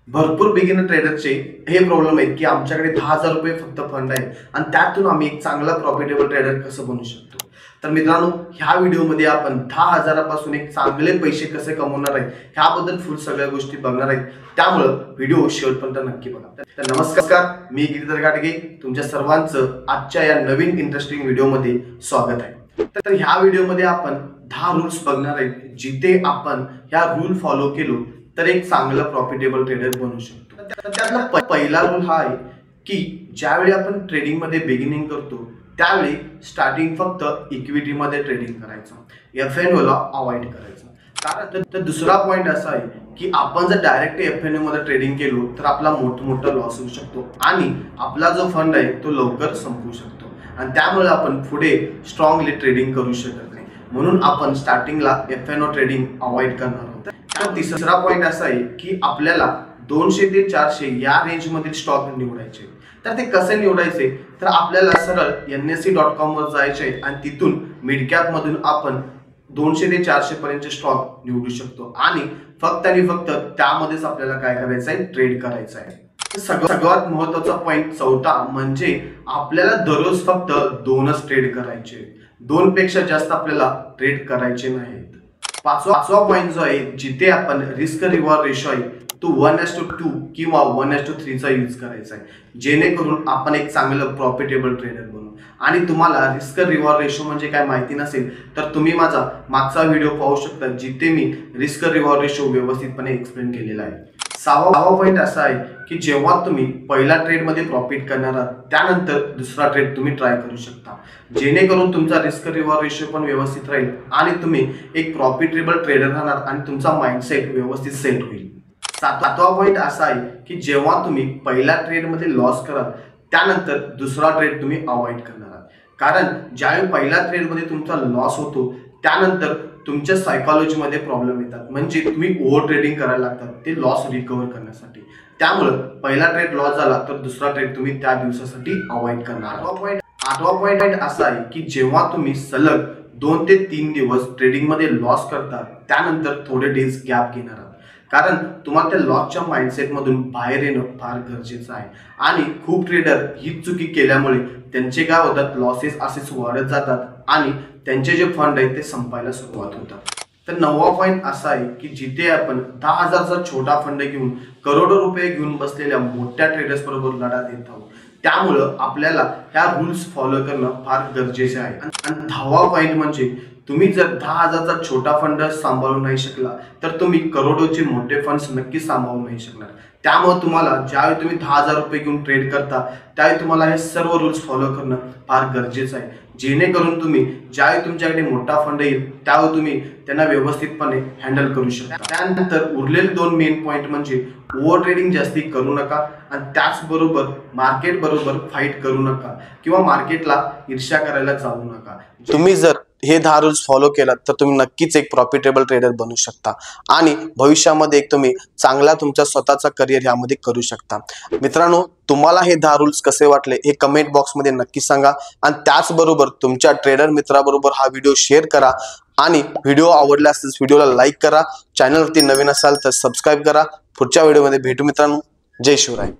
भरपूर बिगिनर ट्रेडरचे हे प्रॉब्लेम आहेत की आमच्याकडे 10,000 रुपये फक्त फंड आहे आणि त्यातून आम्ही एक चांगला प्रॉफिटेबल ट्रेडर कसं बनू शकतो। तर मित्रांनो, ह्या व्हिडिओमध्ये आपण 10,000 पासून एक चांगले पैसे कसे कमवणार आहे ह्याबद्दल फुल सगळ्या गोष्टी बघणार आहेत, त्यामुळे व्हिडिओ शेवटपर्यंत नक्की बघा। तर नमस्कार, मी गिरीधर गाडगे, तुमच्या सर्वांचं आजच्या या नवीन इंटरेस्टिंग व्हिडिओमध्ये स्वागत आहे। तर ह्या व्हिडिओमध्ये आपण 10 रूल्स बघणार आहेत, जिथे आपण ह्या रूल फॉलो केलो तर एक चांगला प्रॉफिटेबल ट्रेडर बनू शकतो। त्यातला पहिला रूल हा आहे की ज्यावेळी आपण ट्रेडिंग मध्ये बिगिनिंग करतो त्यावेळी स्टार्टिंग फक्त इक्विटी मध्ये ट्रेडिंग करायचं, एफएनओ ला अवॉइड करायचं। कारण तर दुसरा पॉइंट असा आहे की आपण जर डायरेक्ट एफएनओ मध्ये ट्रेडिंग केलो तर आपला मोठा लॉस होऊ शकतो आणि आपला जो फंड आहे तो लवकर संपू शकतो आणि त्यामुळे आपण पुढे स्ट्रॉंगली ट्रेडिंग करू शकत नाही। म्हणून आपण स्टार्टिंगला एफएनओ ट्रेडिंग अवॉइड करणार आहोत। तिसरा पॉइंट असा आहे की आपल्याला 200 ते 400 या रेंज मधील स्टॉक निवडायचे। तर ते कसे निवडायचे, तर आपल्याला सरळ NSE.com वर जायचे आणि तिथून मिड कॅप मधून आपण 200 ते 400 पर्यंतचे स्टॉक निवडू शकतो आणि फक्त त्यामध्येच आपल्याला काय करायचं आहे, ट्रेड करायचं आहे। सगळ्यात महत्त्वाचा पॉइंट चौथा म्हणजे आपल्याला दररोज फक्त 2च ट्रेड करायचे, 2 पेक्षा जास्त आपल्याला ट्रेड करायचे नाहीत। पाचवा पॉइंट जो आहे जिथे आपण रिस्क रिवॉर्ड रेशो आहे तो 1:2 किंवा 1:3 चा यूज करायचा आहे, जेणेकरून आपण एक चांगलं प्रॉफिटेबल ट्रेडर बनू। आणि तुम्हाला रिस्क रिवॉर्ड रेशो म्हणजे काय माहिती नसेल तर तुम्ही माझा मागचा व्हिडिओ पाहू शकता, जिथे मी रिस्क रिवॉर्ड रेशो व्यवस्थितपणे एक्सप्लेन केलेला आहे। सहावा पॉइंट असा आहे की जेव्हा तुम्ही पहिला ट्रेड मध्ये प्रॉफिट करणार आहात त्यानंतर दुसरा ट्रेड तुम्ही ट्राय करू शकता, जेणेकरून तुमचा रिस्क रिवॉर्ड रेशो पण व्यवस्थित राहील आणि तुम्ही एक प्रॉफिटेबल ट्रेडर राहणार आणि तुमचा माइंडसेट व्यवस्थित सेट होईल। सातवा पॉइंट असा आहे की जेव्हा तुम्ही पहिल्या ट्रेड मध्ये लॉस कराल त्यानंतर दुसरा ट्रेड तुम्ही अवॉइड करणार आहात। कारण ज्यावेळी पहिल्या ट्रेड मध्ये तुमचा लॉस होतो त्यानंतर तुमच्या सायकोलॉजी मध्ये प्रॉब्लेम येतात, म्हणजे तुम्ही ओव्हर ट्रेडिंग करायला लागतात ते लॉस रिकव्हर करण्यासाठी। त्यामुळे पहिला ट्रेड लॉस झाला तर दुसरा ट्रेड तुम्ही त्या दिवसासाठी अवॉइड करणार। आठवा पॉइंट असा आहे की जेव्हा तुम्ही सलग 2 ते 3 दिवस ट्रेडिंग मध्ये लॉस करता त्यानंतर थोडे डेज गॅप घेणार आहात, कारण तुम्हाला त्या लॉसच्या माइंडसेट मधून बाहेर येणं फार गरजेचं आहे। आणि खूप ट्रेडर ही चुकी केल्यामुळे त्यांचे काय होतात, लॉसेस असेच वाढत जातात आणि त्यांचे जे फंड आहे ते संपायला सुरुवात होतात। तर 9वा पॉइंट असा आहे की जिथे आपण 10,000 चा छोटा फंड घेऊन करोडो रुपये घेऊन बसलेल्या मोठ्या ट्रेडर्स बरोबर लढा देत आहोत, त्यामुळं आपल्याला ह्या रूल्स फॉलो करणं फार गरजेचे आहे। आणि 10वा पॉइंट म्हणजे तुम्ही जर 10,000 चा छोटा फंड सांभाळू नाही शकला तर तुम्ही करोडोचे मोठे फंड्स नक्की सांभाळू नाही शकणार। त्यामुळे तुम्हाला ज्यावेळी तुम्ही 10,000 रुपये घेऊन ट्रेड करता त्यावेळी तुम्हाला हे सर्व रूल्स फॉलो करणं फार गरजेचं आहे, जेणेकरून तुम्ही ज्यावेळी तुमच्याकडे मोठा फंड येईल त्यावेळी तुम्ही त्यांना व्यवस्थितपणे हँडल करू शकता। त्यानंतर उरलेले 2 मेन पॉइंट म्हणजे ओव्हर ट्रेडिंग जास्ती करू नका आणि त्याचबरोबर मार्केट बरोबर फाईट करू नका किंवा मार्केटला ईर्ष्या करायला जाऊ नका। तुम्ही जर हे 10 रूल्स फॉलो केलात तर तुम्ही नक्कीच एक प्रॉफिटेबल ट्रेडर बनू शकता आणि भविष्यामध्ये एक तुम्ही चांगला तुमचा स्वतःचा करिअर यामध्ये करू शकता। मित्रांनो, तुम्हाला हे 10 रूल्स कसे वाटले हे कमेंट बॉक्स मध्ये नक्की सांगा आणि त्याचबरोबर तुमच्या ट्रेडर मित्राबरोबर हा व्हिडिओ शेअर करा आणि व्हिडिओ आवडला असेल व्हिडिओला लाईक करा, चॅनलवरती नवीन असाल तर सबस्क्राईब करा। पुढच्या व्हिडिओमध्ये भेटू मित्रांनो, जय शिवराय।